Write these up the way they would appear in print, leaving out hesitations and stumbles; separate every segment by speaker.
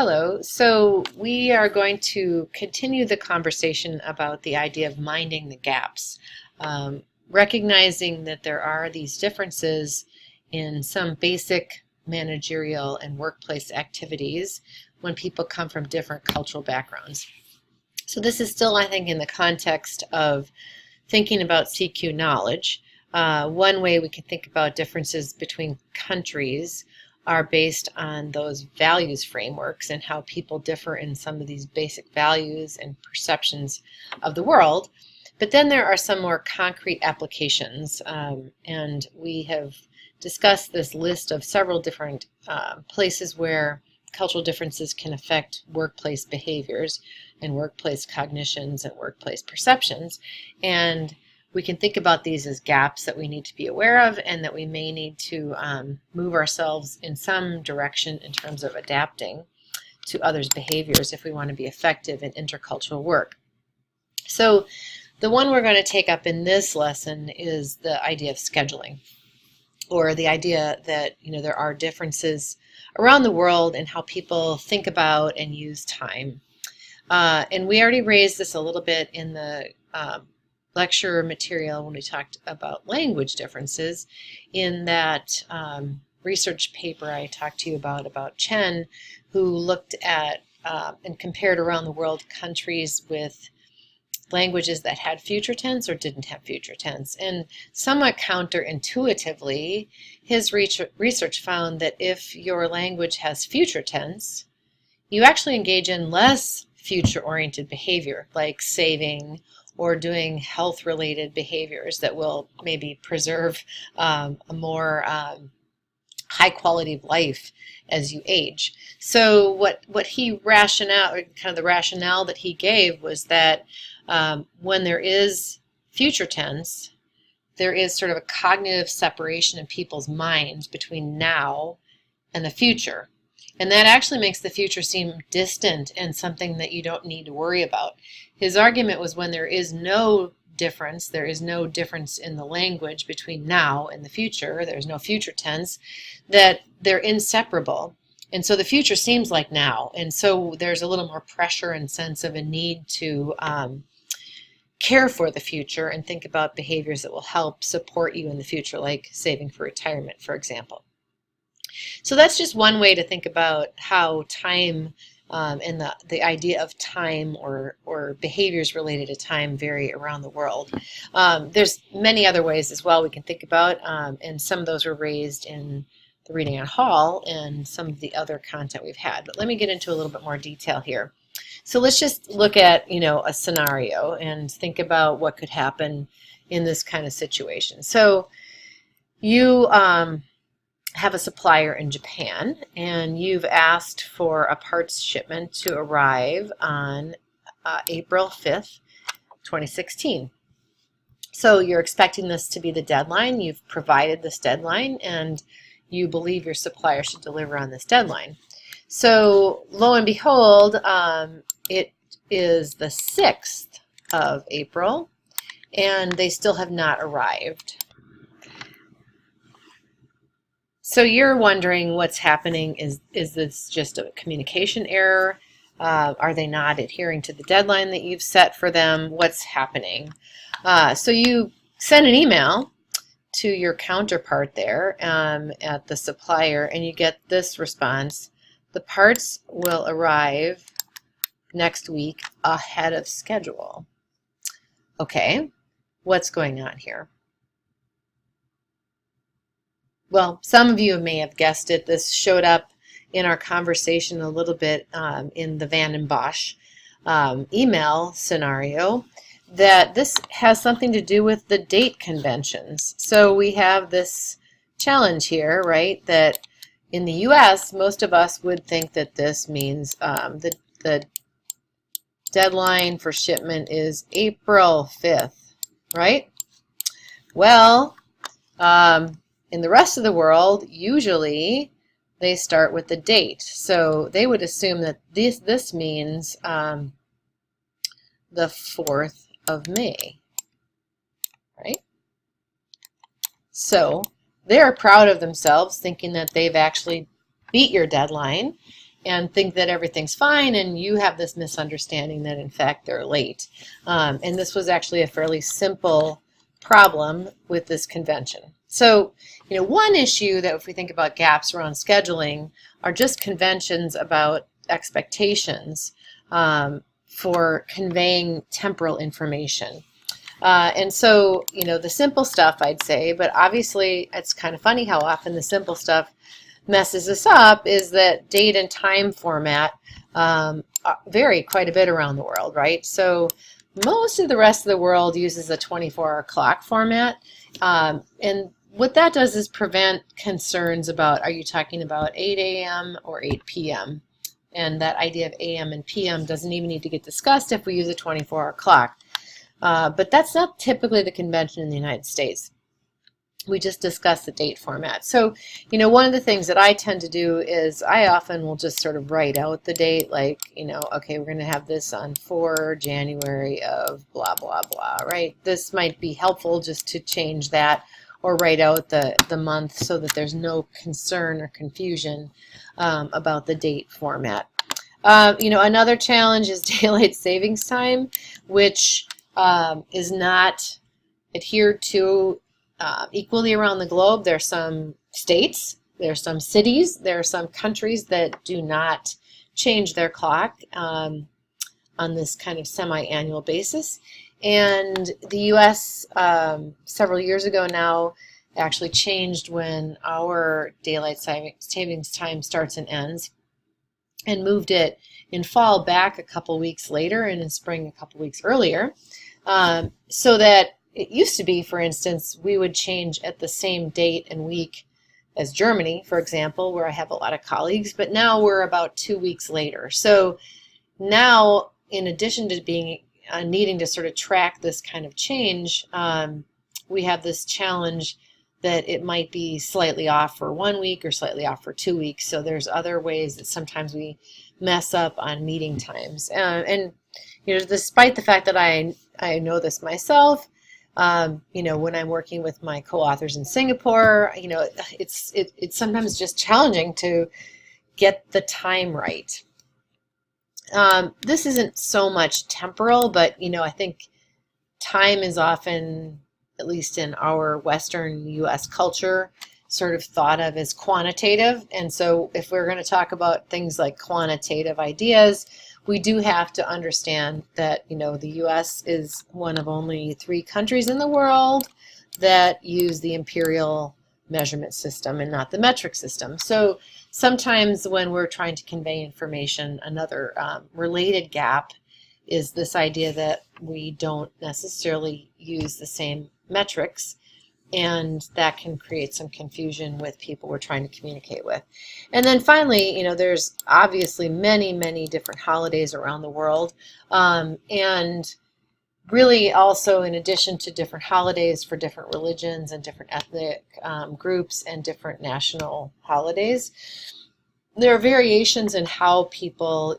Speaker 1: Hello. So we are going to continue the conversation about the idea of minding the gaps, recognizing that there are these differences in some basic managerial and workplace activities when people come from different cultural backgrounds. So this is still, I think, in the context of thinking about CQ knowledge. One way we can think about differences between countries are based on those values frameworks and how people differ in some of these basic values and perceptions of the world. But then there are some more concrete applications, and we have discussed this list of several different places where cultural differences can affect workplace behaviors and workplace cognitions and workplace perceptions. And we can think about these as gaps that we need to be aware of and that we may need to move ourselves in some direction in terms of adapting to others' behaviors if we want to be effective in intercultural work. So the one we're going to take up in this lesson is the idea of scheduling, or the idea that there are differences around the world in how people think about and use time. And we already raised this a little bit in the lecture material when we talked about language differences, in that research paper I talked to you about Chen, who looked at and compared around the world countries with languages that had future tense or didn't have future tense. And somewhat counterintuitively, his research found that if your language has future tense, you actually engage in less future-oriented behavior, like saving or doing health-related behaviors that will maybe preserve a more high quality of life as you age. So what he the rationale that he gave was that when there is future tense, there is sort of a cognitive separation in people's minds between now and the future. And that actually makes the future seem distant and something that you don't need to worry about. His argument was when there is no difference in the language between now and the future, there's no future tense, that they're inseparable. And so the future seems like now. And so there's a little more pressure and sense of a need to care for the future and think about behaviors that will help support you in the future, like saving for retirement, for example. So that's just one way to think about how time and the idea of time or behaviors related to time vary around the world. There's many other ways as well we can think about, and some of those were raised in the reading on Hall and some of the other content we've had. But let me get into a little bit more detail here. So let's just look at a scenario and think about what could happen in this kind of situation. So you have a supplier in Japan, and you've asked for a parts shipment to arrive on April 5th, 2016. So you're expecting this to be the deadline. You've provided this deadline, and you believe your supplier should deliver on this deadline. So lo and behold, it is the 6th of April, and they still have not arrived. So you're wondering what's happening. Is this just a communication error? Are they not adhering to the deadline that you've set for them? What's happening? So you send an email to your counterpart there at the supplier, and you get this response: the parts will arrive next week ahead of schedule. Okay, what's going on here? Well, some of you may have guessed it. This showed up in our conversation a little bit in the Van and Bosch email scenario, that this has something to do with the date conventions. So we have this challenge here, right, that in the U.S., most of us would think that this means the deadline for shipment is April 5th, right? Well, in the rest of the world, usually they start with the date. So they would assume that this means the 4th of May, right? So they're proud of themselves, thinking that they've actually beat your deadline, and think that everything's fine, and you have this misunderstanding that in fact they're late. And this was actually a fairly simple problem with this convention. So, one issue that if we think about gaps around scheduling are just conventions about expectations for conveying temporal information. And so, the simple stuff I'd say, but obviously it's kind of funny how often the simple stuff messes us up, is that date and time format vary quite a bit around the world, right? So most of the rest of the world uses a 24-hour clock format. And what that does is prevent concerns about, are you talking about 8 a.m. or 8 p.m.? And that idea of AM and PM doesn't even need to get discussed if we use a 24-hour clock. But that's not typically the convention in the United States. We just discussed the date format. So, one of the things that I tend to do is I often will just sort of write out the date, like, okay, we're going to have this on 4 January of blah, blah, blah, right? This might be helpful just to change that, or write out the month so that there's no concern or confusion about the date format. Another challenge is daylight savings time, which is not adhered to equally around the globe. There are some states, there are some cities, there are some countries that do not change their clock on this kind of semi-annual basis. And the U.S. Several years ago now actually changed when our daylight savings time starts and ends, and moved it in fall back a couple weeks later and in spring a couple weeks earlier, so that it used to be, for instance, we would change at the same date and week as Germany, for example, where I have a lot of colleagues, but now we're about 2 weeks later. So now, in addition to being needing to sort of track this kind of change, we have this challenge that it might be slightly off for 1 week or slightly off for 2 weeks. So there's other ways that sometimes we mess up on meeting times. And despite the fact that I know this myself, when I'm working with my co-authors in Singapore, it's sometimes just challenging to get the time right. This isn't so much temporal, but I think time is often, at least in our Western U.S. culture, sort of thought of as quantitative. And so if we're going to talk about things like quantitative ideas, we do have to understand that, the U.S. is one of only 3 countries in the world that use the imperial measurement system and not the metric system. So sometimes when we're trying to convey information, another related gap is this idea that we don't necessarily use the same metrics, and that can create some confusion with people we're trying to communicate with. And then finally, there's obviously many, many different holidays around the world, and really also, in addition to different holidays for different religions and different ethnic groups and different national holidays, there are variations in how people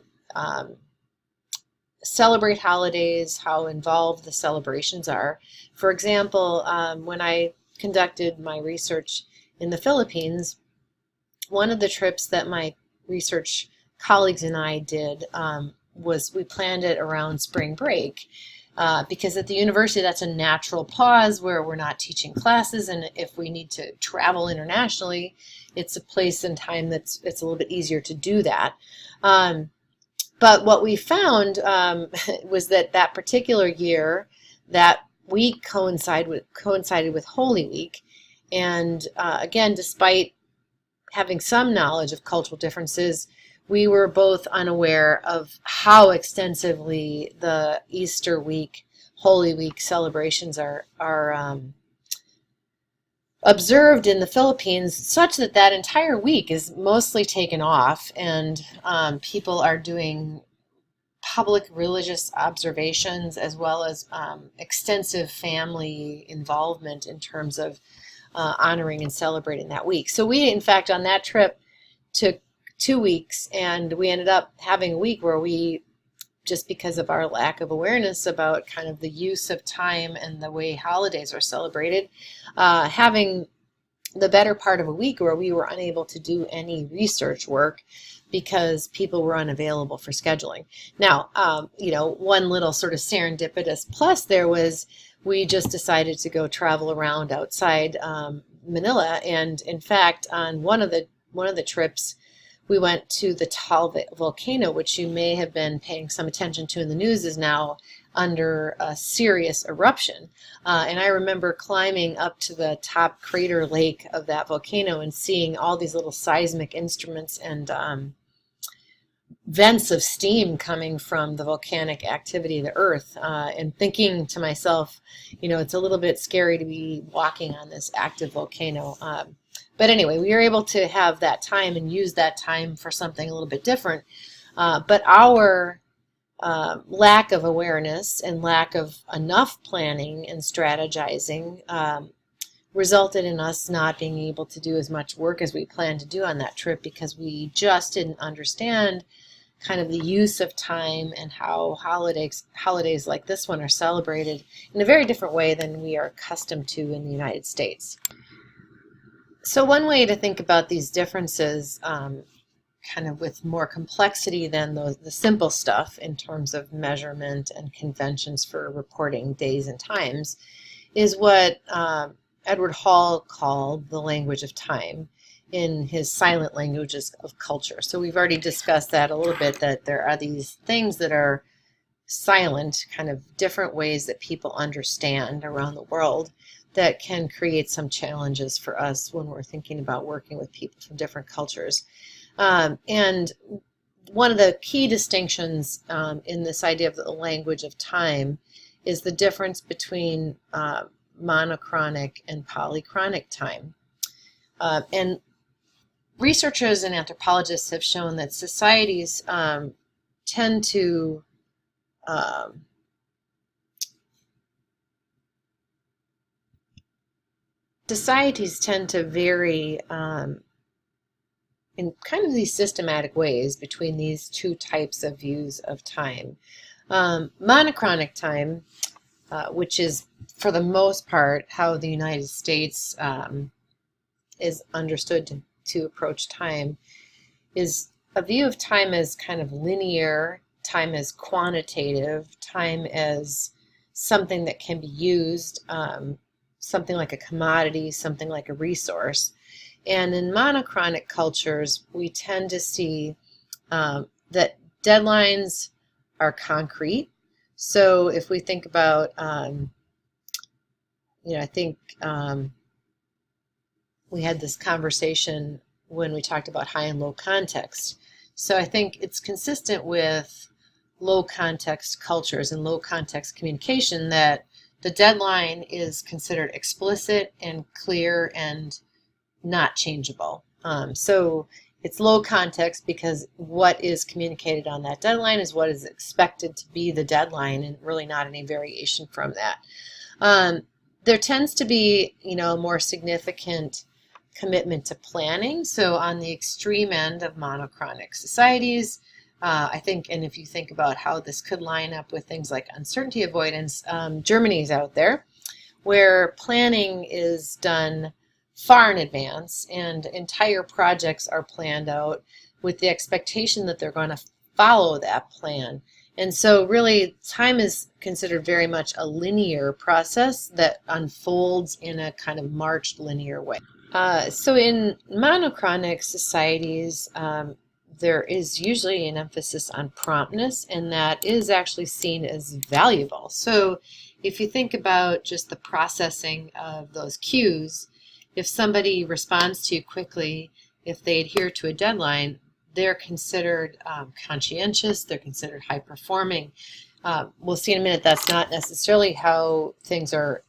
Speaker 1: celebrate holidays, how involved the celebrations are. For example, when I conducted my research in the Philippines, one of the trips that my research colleagues and I did was we planned it around spring break, because at the university that's a natural pause where we're not teaching classes, and if we need to travel internationally, it's a place and time it's a little bit easier to do that. But what we found was that particular year, that week coincided with Holy Week, and again, despite having some knowledge of cultural differences, we were both unaware of how extensively the Easter week, Holy Week celebrations are observed in the Philippines, such that entire week is mostly taken off, and people are doing public religious observations as well as extensive family involvement in terms of honoring and celebrating that week. So we, in fact, on that trip took 2 weeks, and we ended up having a week where we, just because of our lack of awareness about kind of the use of time and the way holidays are celebrated, having the better part of a week where we were unable to do any research work because people were unavailable for scheduling. Now, one little sort of serendipitous plus there was we just decided to go travel around outside Manila, and in fact, on one of the trips, we went to the Taal volcano, which you may have been paying some attention to in the news, is now under a serious eruption. And I remember climbing up to the top crater lake of that volcano and seeing all these little seismic instruments and vents of steam coming from the volcanic activity of the earth, and thinking to myself, it's a little bit scary to be walking on this active volcano. But anyway, we were able to have that time and use that time for something a little bit different. But our lack of awareness and lack of enough planning and strategizing resulted in us not being able to do as much work as we planned to do on that trip, because we just didn't understand kind of the use of time and how holidays like this one are celebrated in a very different way than we are accustomed to in the United States. So one way to think about these differences, kind of with more complexity than the simple stuff in terms of measurement and conventions for reporting days and times, is what Edward Hall called the language of time in his silent languages of culture. So we've already discussed that a little bit, that there are these things that are silent, kind of different ways that people understand around the world that can create some challenges for us when we're thinking about working with people from different cultures. And one of the key distinctions in this idea of the language of time is the difference between monochronic and polychronic time. And researchers and anthropologists have shown that societies tend to vary in kind of these systematic ways between these two types of views of time. Monochronic time, which is for the most part how the United States is understood to approach time, is a view of time as kind of linear, time as quantitative, time as something that can be used, something like a commodity, something like a resource. And in monochronic cultures, we tend to see that deadlines are concrete. So if we think about, I think we had this conversation when we talked about high and low context. So I think it's consistent with low context cultures and low context communication that the deadline is considered explicit and clear and not changeable. So it's low context because what is communicated on that deadline is what is expected to be the deadline, and really not any variation from that. There tends to be, a more significant commitment to planning. So on the extreme end of monochronic societies, I think, and if you think about how this could line up with things like uncertainty avoidance, Germany's out there, where planning is done far in advance and entire projects are planned out with the expectation that they're going to follow that plan. And so really time is considered very much a linear process that unfolds in a kind of marched linear way. So in monochronic societies, there is usually an emphasis on promptness, and that is actually seen as valuable. So if you think about just the processing of those cues, if somebody responds to you quickly, if they adhere to a deadline, they're considered conscientious, they're considered high performing. We'll see in a minute that's not necessarily how things are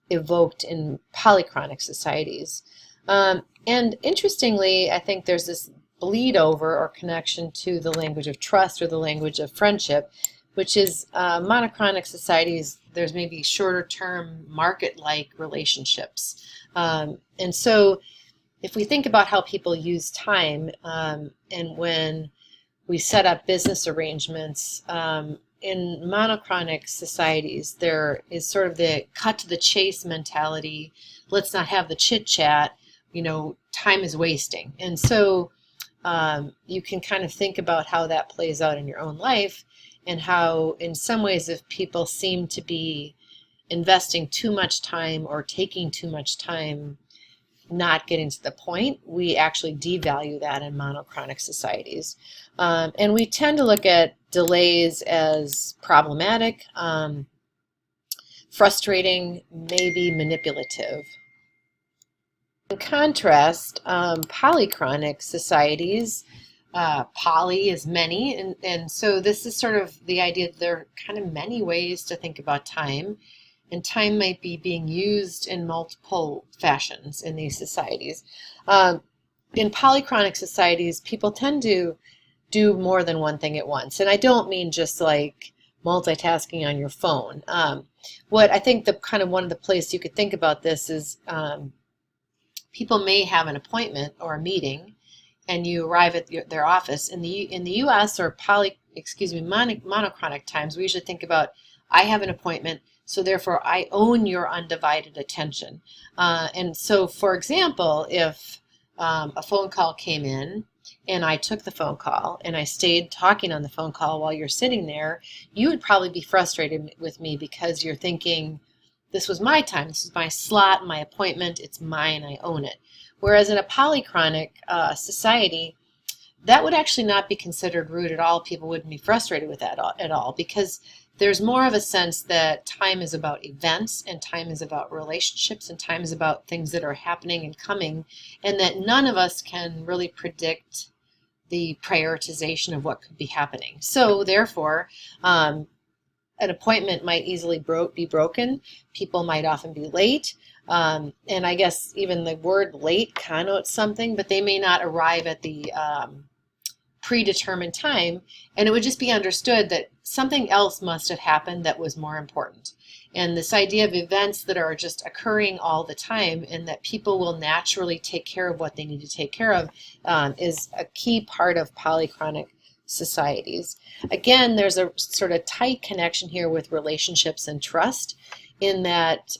Speaker 1: evoked in polychronic societies. And interestingly, I think there's this bleed over or connection to the language of trust or the language of friendship, which is monochronic societies, there's maybe shorter term market-like relationships. And so if we think about how people use time, and when we set up business arrangements, in monochronic societies, there is sort of the cut to the chase mentality. Let's not have the chit chat. Time is wasting. And so you can kind of think about how that plays out in your own life, and how in some ways if people seem to be investing too much time or taking too much time not getting to the point, we actually devalue that in monochronic societies. And we tend to look at delays as problematic, frustrating, maybe manipulative. In contrast, polychronic societies, poly is many, and so this is sort of the idea that there are kind of many ways to think about time, and time might be being used in multiple fashions in these societies. In polychronic societies, people tend to do more than one thing at once, and I don't mean just like multitasking on your phone. What I think one of the places you could think about this is people may have an appointment or a meeting, and you arrive at their office. In the U.S. or monochronic times, we usually think about, I have an appointment, so therefore I own your undivided attention. And so, for example, if a phone call came in and I took the phone call and I stayed talking on the phone call while you're sitting there, you would probably be frustrated with me because you're thinking, this was my time, this is my slot, my appointment, it's mine, I own it. Whereas in a polychronic society, that would actually not be considered rude at all. People wouldn't be frustrated with that at all, because there's more of a sense that time is about events, and time is about relationships, and time is about things that are happening and coming, and that none of us can really predict the prioritization of what could be happening. So therefore, an appointment might easily be broken. People might often be late. And I guess even the word late connotes something, but they may not arrive at the predetermined time, and it would just be understood that something else must have happened that was more important. And this idea of events that are just occurring all the time, and that people will naturally take care of what they need to take care of, is a key part of polychronic societies. Again, there's a sort of tight connection here with relationships and trust, in that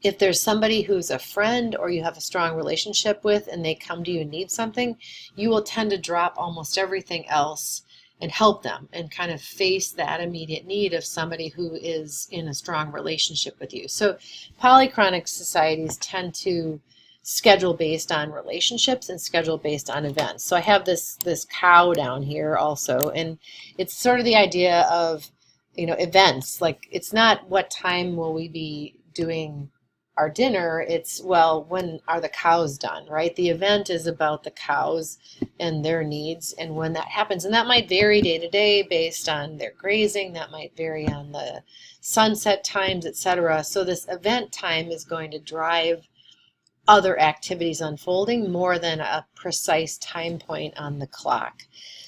Speaker 1: if there's somebody who's a friend or you have a strong relationship with and they come to you and need something, you will tend to drop almost everything else and help them and kind of face that immediate need of somebody who is in a strong relationship with you. So polychronic societies tend to schedule based on relationships and schedule based on events. So I have this cow down here also, and it's sort of the idea of, events. Like, it's not what time will we be doing our dinner, it's, well, when are the cows done, right? The event is about the cows and their needs and when that happens. And that might vary day to day based on their grazing, that might vary on the sunset times, etc. So this event time is going to drive other activities unfolding more than a precise time point on the clock.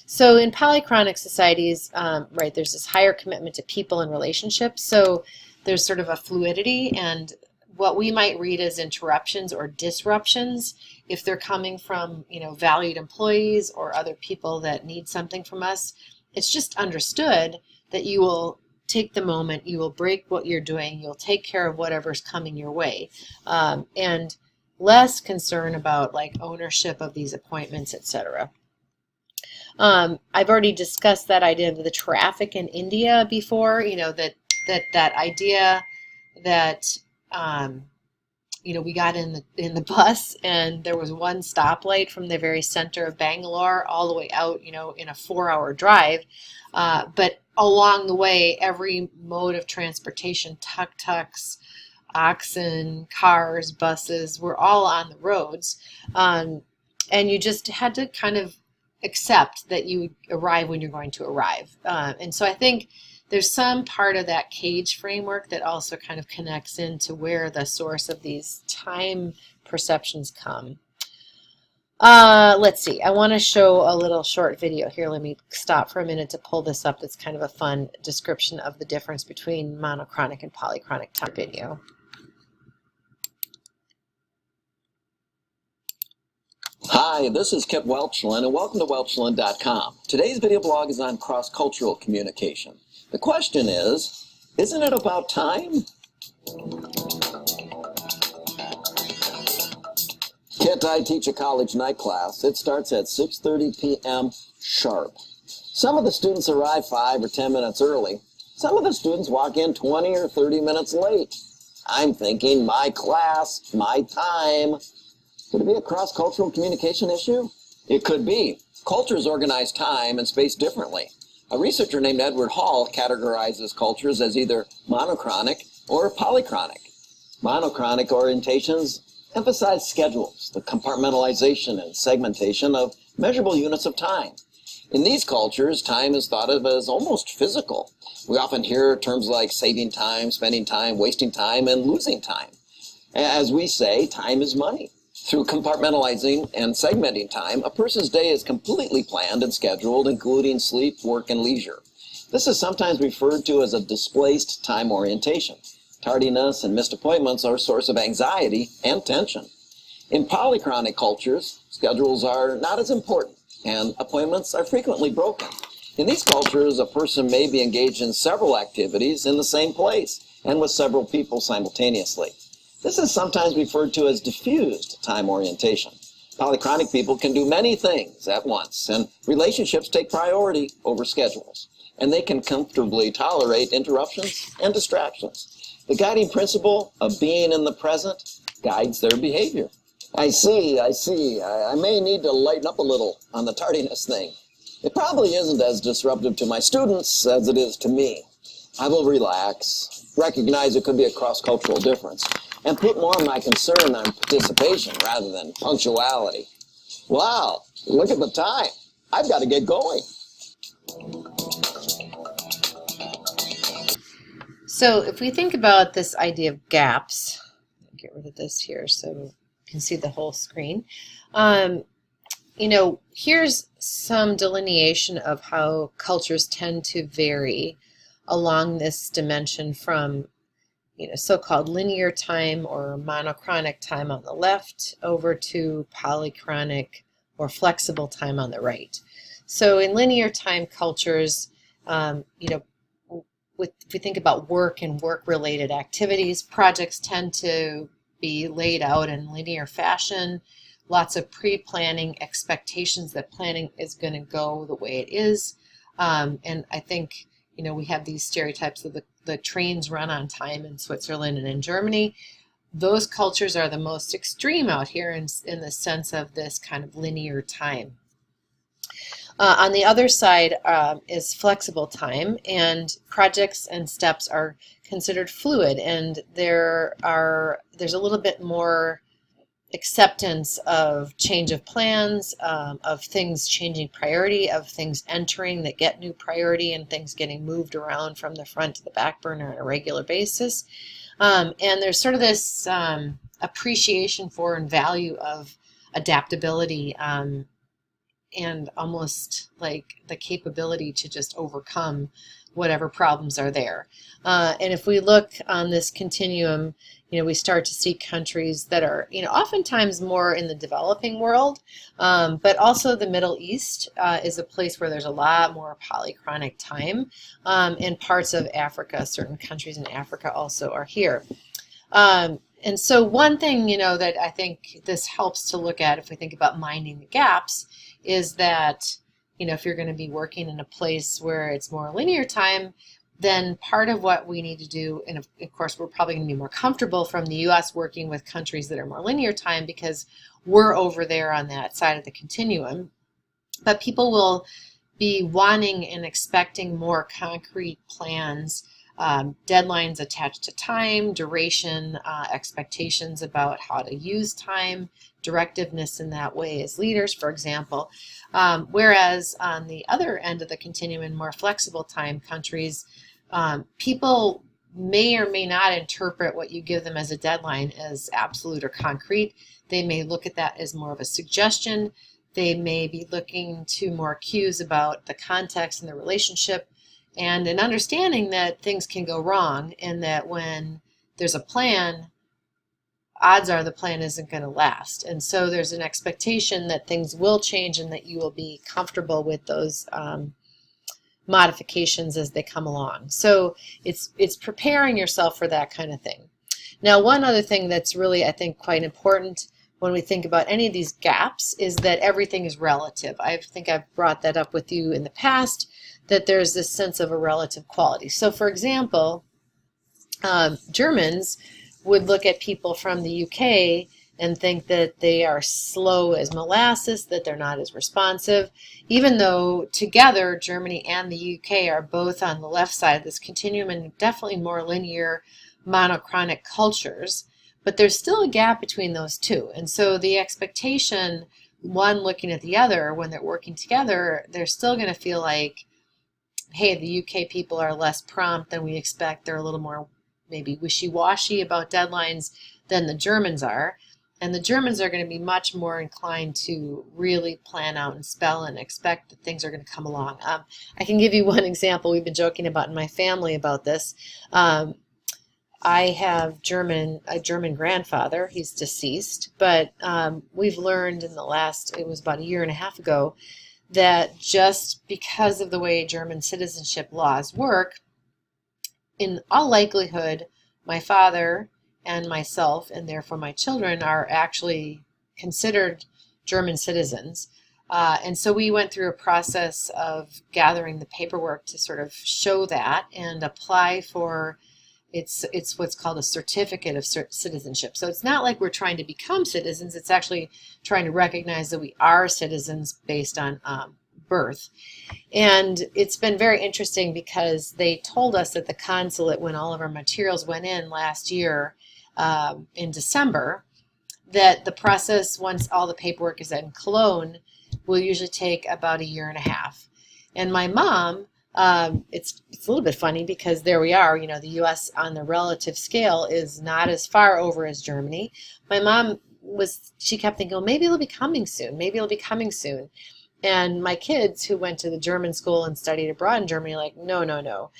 Speaker 1: So in polychronic societies, right, there's this higher commitment to people and relationships. So there's sort of a fluidity, and what we might read as interruptions or disruptions, if they're coming from, valued employees or other people that need something from us, it's just understood that you will take the moment, you will break what you're doing, you'll take care of whatever's coming your way, and less concern about like ownership of these appointments, etc. I've already discussed that idea of the traffic in India before, that idea that we got in the bus and there was one stoplight from the very center of Bangalore all the way out, in a 4-hour drive. But along the way, every mode of transportation, tuk-tuks, oxen, cars, buses, were all on the roads. And you just had to kind of accept that you would arrive when you're going to arrive. And so I think there's some part of that cage framework that also kind of connects into where the source of these time perceptions come. Let's see. I want to show a little short video here. Let me stop for a minute to pull this up. It's kind of a fun description of the difference between monochronic and polychronic time video.
Speaker 2: Hi, this is Kip Welchland, and welcome to Welchland.com. Today's video blog is on cross-cultural communication. The question is, isn't it about time? Kit, I teach a college night class. It starts at 6:30 p.m. sharp. Some of the students arrive 5 or 10 minutes early. Some of the students walk in 20 or 30 minutes late. I'm thinking, my class, my time. Could it be a cross-cultural communication issue? It could be. Cultures organize time and space differently. A researcher named Edward Hall categorizes cultures as either monochronic or polychronic. Monochronic orientations emphasize schedules, the compartmentalization and segmentation of measurable units of time. In these cultures, time is thought of as almost physical. We often hear terms like saving time, spending time, wasting time, and losing time. As we say, time is money. Through compartmentalizing and segmenting time, a person's day is completely planned and scheduled, including sleep, work, and leisure. This is sometimes referred to as a displaced time orientation. Tardiness and missed appointments are a source of anxiety and tension. In polychronic cultures, schedules are not as important, and appointments are frequently broken. In these cultures, a person may be engaged in several activities in the same place and with several people simultaneously. This is sometimes referred to as diffused time orientation. Polychronic people can do many things at once, and relationships take priority over schedules, and they can comfortably tolerate interruptions and distractions. The guiding principle of being in the present guides their behavior. I see. I may need to lighten up a little on the tardiness thing. It probably isn't as disruptive to my students as it is to me. I will relax, recognize it could be a cross-cultural difference, and put more of my concern on participation rather than punctuality. Wow, look at the time. I've got to get going.
Speaker 1: So if we think about this idea of gaps, I'll get rid of this here so you can see the whole screen. Here's some delineation of how cultures tend to vary along this dimension from so-called linear time or monochronic time on the left over to polychronic or flexible time on the right. So in linear time cultures, if we think about work and work-related activities, projects tend to be laid out in linear fashion, lots of pre-planning, expectations that planning is going to go the way it is. And I think, we have these stereotypes of the trains run on time in Switzerland and in Germany. Those cultures are the most extreme out here in the sense of this kind of linear time. On the other side is flexible time, and projects and steps are considered fluid, and there's a little bit more acceptance of change of plans, of things changing priority, of things entering that get new priority, and things getting moved around from the front to the back burner on a regular basis. And there's sort of this appreciation for and value of adaptability, and almost like the capability to just overcome whatever problems are there. And if we look on this continuum, we start to see countries that are, oftentimes more in the developing world, but also the Middle East is a place where there's a lot more polychronic time, and parts of Africa, certain countries in Africa also are here. And so one thing, that I think this helps to look at if we think about minding the gaps is that, if you're going to be working in a place where it's more linear time, then part of what we need to do, and of course we're probably going to be more comfortable from the U.S. working with countries that are more linear time because we're over there on that side of the continuum, but people will be wanting and expecting more concrete plans, deadlines attached to time, duration, expectations about how to use time, directiveness in that way as leaders, for example. Whereas on the other end of the continuum in more flexible time countries, people may or may not interpret what you give them as a deadline as absolute or concrete. They may look at that as more of a suggestion. They may be looking to more cues about the context and the relationship, and an understanding that things can go wrong, and that when there's a plan, odds are the plan isn't going to last. And so there's an expectation that things will change and that you will be comfortable with those modifications as they come along. So it's preparing yourself for that kind of thing. Now, one other thing that's really, I think, quite important when we think about any of these gaps is that everything is relative. I think I've brought that up with you in the past, that there's this sense of a relative quality. So, for example, Germans would look at people from the UK and think that they are slow as molasses, that they're not as responsive, even though together Germany and the UK are both on the left side of this continuum and definitely more linear monochronic cultures. But there's still a gap between those two. And so the expectation, one looking at the other, when they're working together, they're still going to feel like, hey, the UK people are less prompt than we expect. They're a little more maybe wishy-washy about deadlines than the Germans are. And the Germans are going to be much more inclined to really plan out and spell and expect that things are going to come along. I can give you one example we've been joking about in my family about this. I have a German grandfather. He's deceased, but we've learned in the last, it was about a year and a half ago, that just because of the way German citizenship laws work, in all likelihood, my father and myself, and therefore my children, are actually considered German citizens. And so we went through a process of gathering the paperwork to sort of show that and apply for it's what's called a certificate of citizenship. So it's not like we're trying to become citizens. It's actually trying to recognize that we are citizens based on birth. And it's been very interesting because they told us at the consulate when all of our materials went in last year in December that the process, once all the paperwork is in Cologne, will usually take about a year and a half. And my mom, it's a little bit funny because there we are, the U.S. on the relative scale is not as far over as Germany. My mom she kept thinking, well, maybe it'll be coming soon. Maybe it'll be coming soon. And my kids who went to the German school and studied abroad in Germany are like, no, no, no.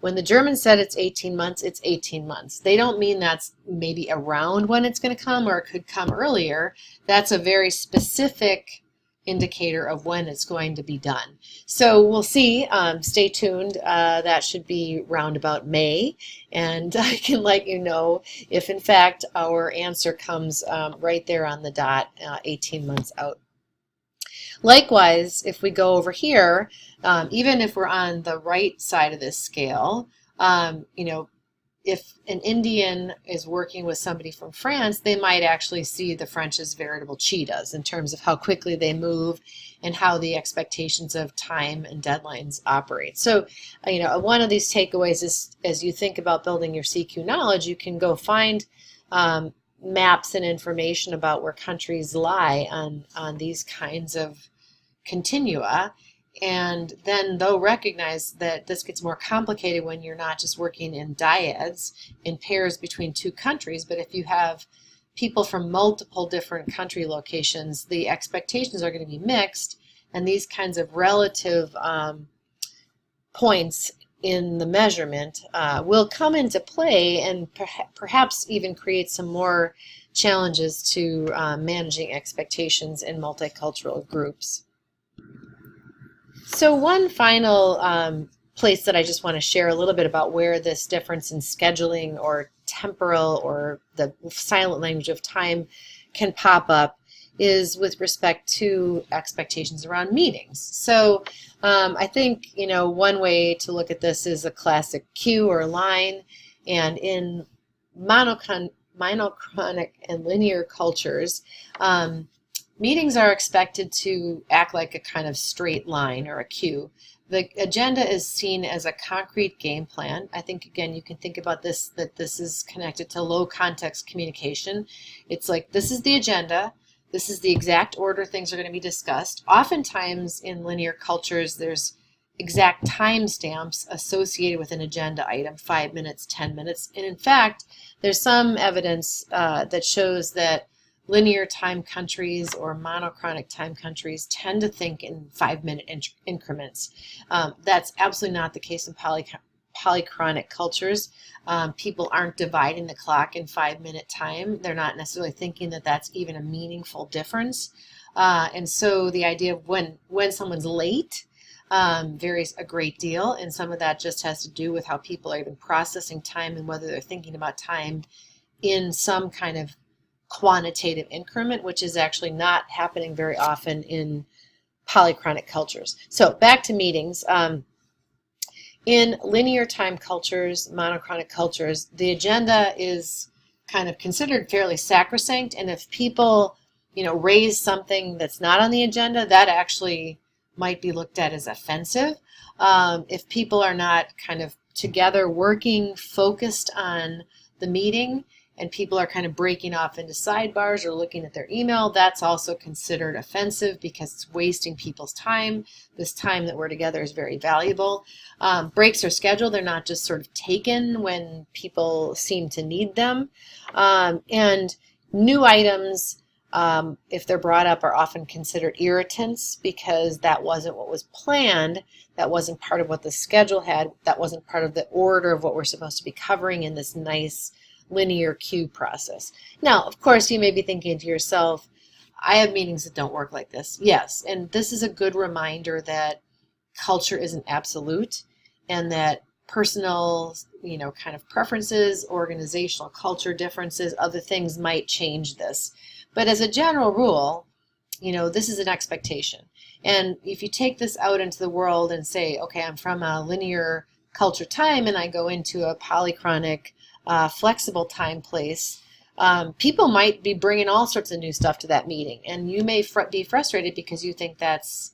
Speaker 1: When the Germans said it's 18 months, it's 18 months. They don't mean that's maybe around when it's going to come or it could come earlier. That's a very specific indicator of when it's going to be done. So we'll see. Stay tuned. That should be round about May, and I can let you know if in fact our answer comes right there on the dot, 18 months out. Likewise, if we go over here, even if we're on the right side of this scale, if an Indian is working with somebody from France, they might actually see the French as veritable cheetahs in terms of how quickly they move and how the expectations of time and deadlines operate. So, one of these takeaways is as you think about building your CQ knowledge, you can go find maps and information about where countries lie on these kinds of continua. And then they'll recognize that this gets more complicated when you're not just working in dyads, in pairs between two countries, but if you have people from multiple different country locations, the expectations are going to be mixed, and these kinds of relative points in the measurement will come into play and perhaps even create some more challenges to managing expectations in multicultural groups. So one final place that I just want to share a little bit about where this difference in scheduling or temporal or the silent language of time can pop up is with respect to expectations around meetings. So I think, one way to look at this is a classic cue or line, and in monochronic and linear cultures, meetings are expected to act like a kind of straight line or a cue. The agenda is seen as a concrete game plan. I think, again, you can think about this, that this is connected to low context communication. It's like, this is the agenda. This is the exact order things are going to be discussed. Oftentimes in linear cultures, there's exact timestamps associated with an agenda item, 5 minutes, 10 minutes. And in fact, there's some evidence that shows that linear time countries or monochronic time countries tend to think in 5-minute increments. That's absolutely not the case in polychronic cultures, people aren't dividing the clock in 5-minute time. They're not necessarily thinking that that's even a meaningful difference. And so the idea of when someone's late varies a great deal, and some of that just has to do with how people are even processing time and whether they're thinking about time in some kind of quantitative increment, which is actually not happening very often in polychronic cultures. So back to meetings. In linear time cultures, monochronic cultures, the agenda is kind of considered fairly sacrosanct, and if people, raise something that's not on the agenda, that actually might be looked at as offensive. If people are not kind of together working, focused on the meeting, and people are kind of breaking off into sidebars or looking at their email, that's also considered offensive because it's wasting people's time. This time that we're together is very valuable. Breaks are scheduled. They're not just sort of taken when people seem to need them. And new items, if they're brought up, are often considered irritants because that wasn't what was planned. That wasn't part of what the schedule had. That wasn't part of the order of what we're supposed to be covering in this nice linear queue process. Now, of course, you may be thinking to yourself, I have meetings that don't work like this. Yes, and this is a good reminder that culture isn't absolute and that personal, kind of preferences, organizational culture differences, other things might change this. But as a general rule, this is an expectation. And if you take this out into the world and say, okay, I'm from a linear culture time and I go into a polychronic flexible time place, people might be bringing all sorts of new stuff to that meeting, and you may be frustrated because you think that's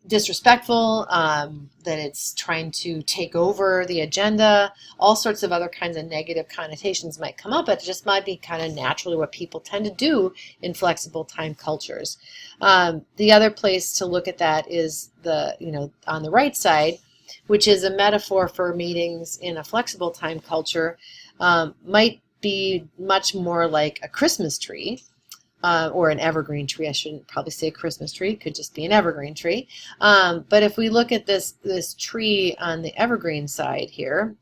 Speaker 1: disrespectful, that it's trying to take over the agenda. All sorts of other kinds of negative connotations might come up, but it just might be kind of naturally what people tend to do in flexible time cultures. The other place to look at that is on the right side, which is a metaphor for meetings in a flexible time culture, might be much more like a Christmas tree or an evergreen tree. I shouldn't probably say Christmas tree. It could just be an evergreen tree. But if we look at this tree on the evergreen side here,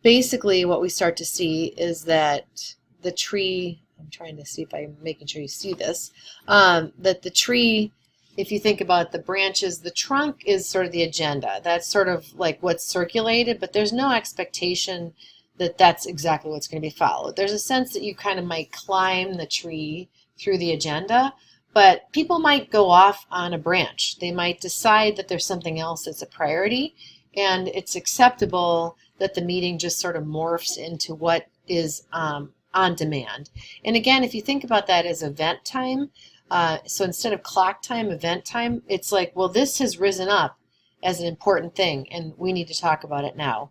Speaker 1: basically what we start to see is that the tree, I'm trying to see if I'm making sure you see this, that the tree, if you think about the branches, the trunk is sort of the agenda. That's sort of like what's circulated, but there's no expectation that that's exactly what's going to be followed. There's a sense that you kind of might climb the tree through the agenda, but people might go off on a branch. They might decide that there's something else that's a priority, and it's acceptable that the meeting just sort of morphs into what is on demand. And again, if you think about that as event time, so instead of clock time, event time, it's like, well, this has risen up as an important thing, and we need to talk about it now.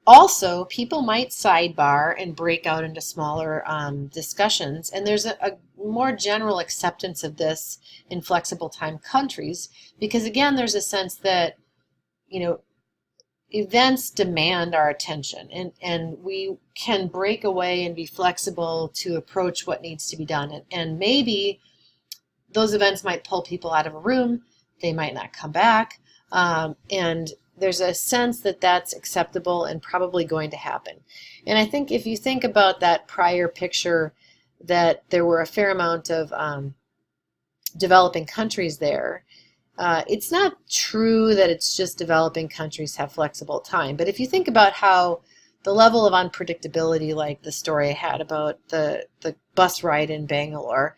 Speaker 1: Also, people might sidebar and break out into smaller discussions, and there's a more general acceptance of this in flexible time countries because, again, there's a sense that, events demand our attention, and we can break away and be flexible to approach what needs to be done. And maybe those events might pull people out of a room, they might not come back, and there's a sense that that's acceptable and probably going to happen. And I think if you think about that prior picture, that there were a fair amount of developing countries there, it's not true that it's just developing countries have flexible time. But if you think about how the level of unpredictability, like the story I had about the bus ride in Bangalore,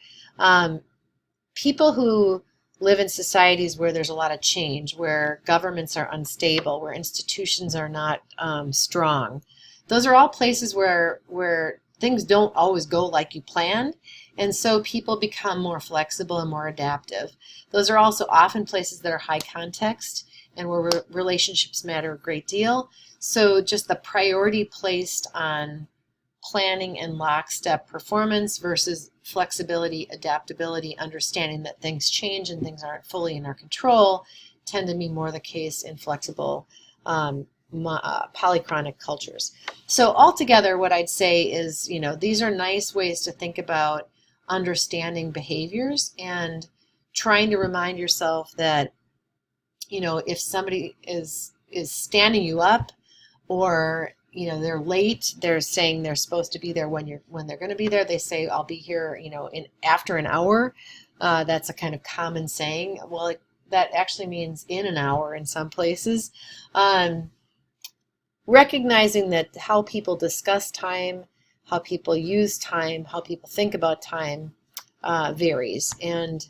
Speaker 1: people who live in societies where there's a lot of change, where governments are unstable, where institutions are not strong, those are all places where things don't always go like you planned, and so people become more flexible and more adaptive. Those are also often places that are high context and where relationships matter a great deal. So just the priority placed on planning and lockstep performance versus flexibility, adaptability, understanding that things change and things aren't fully in our control tend to be more the case in flexible polychronic cultures. So altogether, what I'd say is, these are nice ways to think about understanding behaviors and trying to remind yourself that if somebody is standing you up, or they're late, they're saying they're supposed to be there when they're going to be there. They say, I'll be here, in after an hour. That's a kind of common saying. Well, that actually means in an hour in some places. Recognizing that how people discuss time, how people use time, how people think about time varies. And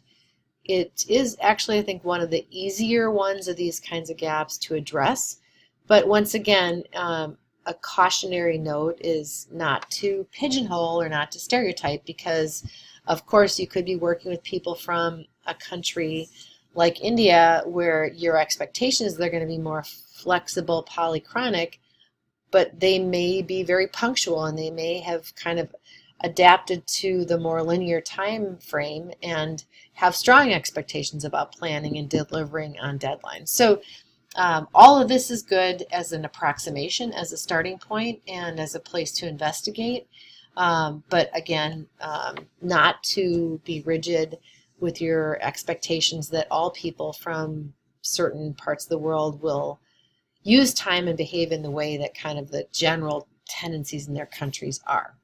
Speaker 1: it is actually, I think, one of the easier ones of these kinds of gaps to address. But once again, a cautionary note is not to pigeonhole or not to stereotype, because, of course, you could be working with people from a country like India where your expectation is they're going to be more flexible, polychronic, but they may be very punctual and they may have kind of adapted to the more linear time frame and have strong expectations about planning and delivering on deadlines. So all of this is good as an approximation, as a starting point, and as a place to investigate. But again, not to be rigid with your expectations that all people from certain parts of the world will use time and behave in the way that kind of the general tendencies in their countries are.